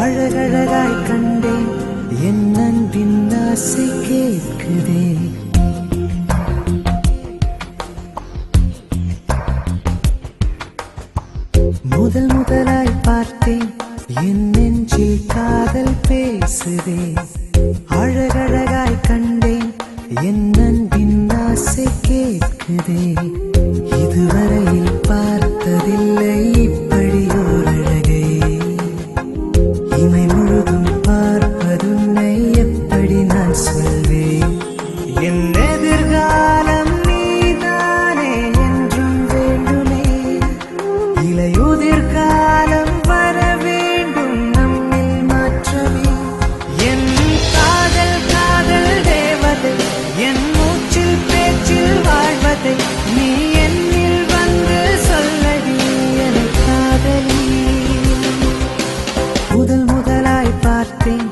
அழகழகாய் கண்டேன் என் அன்பின் ஆசை கேட்குதே. முதல் முதலாய் பார்த்தேன் என் நெஞ்சில் காதல் பேசுதே. அழகழகாய் கண்டேன் என் அன்பின் ஆசை கேட்குதே. இதுவரையில் பார்த்ததில்லை இப்படி ஓர் அழகை. இமை முழுதும் பார்ப்பதுன்னை எப்படி நான் சொல்வேன். என் எதிர்காலம் நீதானே என்றும் வேண்டுமே. இலையுதிர் காலம் வர வேண்டும் நம்மில் மாற்றமே. என் காதல் காதல் தேவதை என் மூச்சில் பேச்சில் வாழ்வதை நீ என்னில் வந்து சொல்லடி என் காதலி. முதல் முதலாய் பார்த்தேன்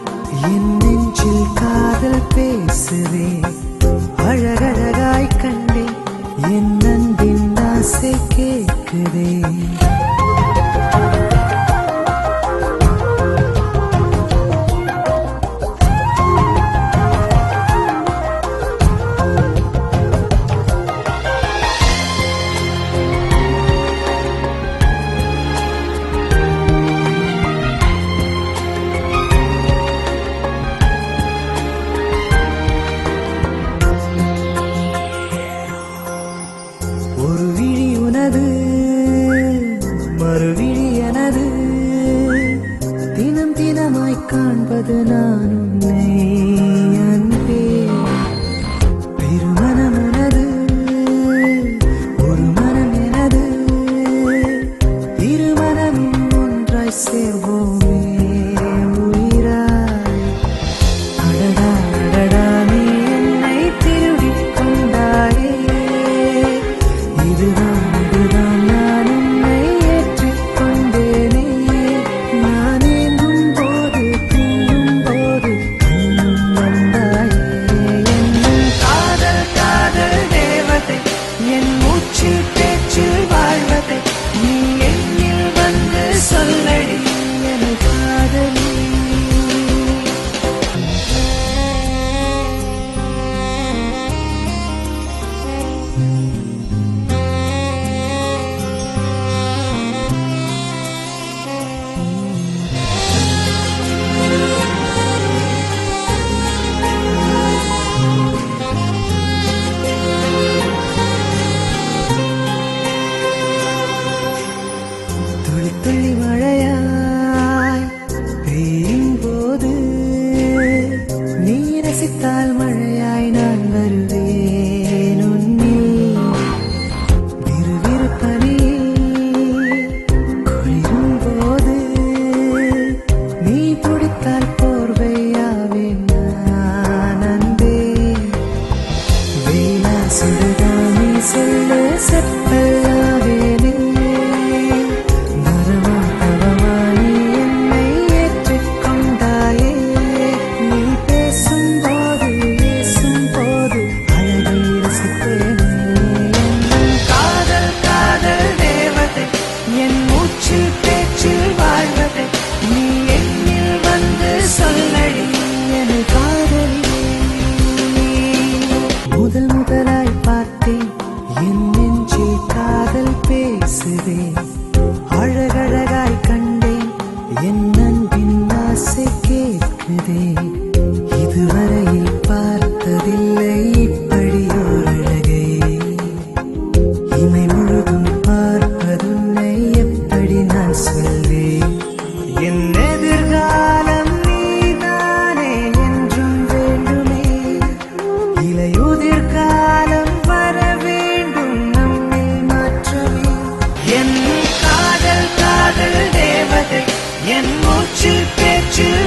என் நெஞ்சில் காதல் பேசுதே. அழகழகாய் கண்டேன் என் அன்பின் ஆசை கேட்குதே. ஒரு விழி உனது மறுவிழி எனது. தினம் தினமாய் காண்பது நான் உன்னை அன்பே. பெருமனம் உனது ஒரு மனம் எனது. இருமனமும் ஒன்றாய் சேர்வோமே உயிராய். அடடா அடடா நீ என்னை திருடிக் கொண்டாயே. இதுதான் நான் உன்னை ஏற்றுக்கொண்டேனே. நான் ஏங்கும் போது தூங்கும் போது கண்ணும் வந்தாயே. என் காதல் காதல் தேவதை என் மூச்சில் பேச்சில் வாழ்வதை நீ என்னில் வந்து சொல்லடி என் காதலி. துளி துளி மழையாய் பெய்யும் போது நீ ரசித்தால் மழையாய் நான் வருவேன் உன்னில். விறுவிறு பனி குளிரும் போது நீ பிடித்தால் போர்வையாவேன் நான் அன்பே. வேலா சுடுதா நீ சொல்லு செப்பல்லாவேனே. முதல் முதலாய் பார்த்தேன் என் நெஞ்சில் காதல் பேசுதே. அழகழகாய் கண்டேன் என் அன்பின் ஆசை கேட்குதே. இதுவரையில் பார்த்ததில்லை இப்படி ஓர் அழகை. இமை முழுதும் பார்ப்பதுன்னை எப்படி நான் சொல்வேன். என் எதிர்காலம் நீதானே என்றும் வேண்டுமே. இலையுதிர் காலம் வர வேண்டும் நம்மில் மாற்றமே. என் காதல் காதல் தேவதை என் மூச்சில் பேச்சில்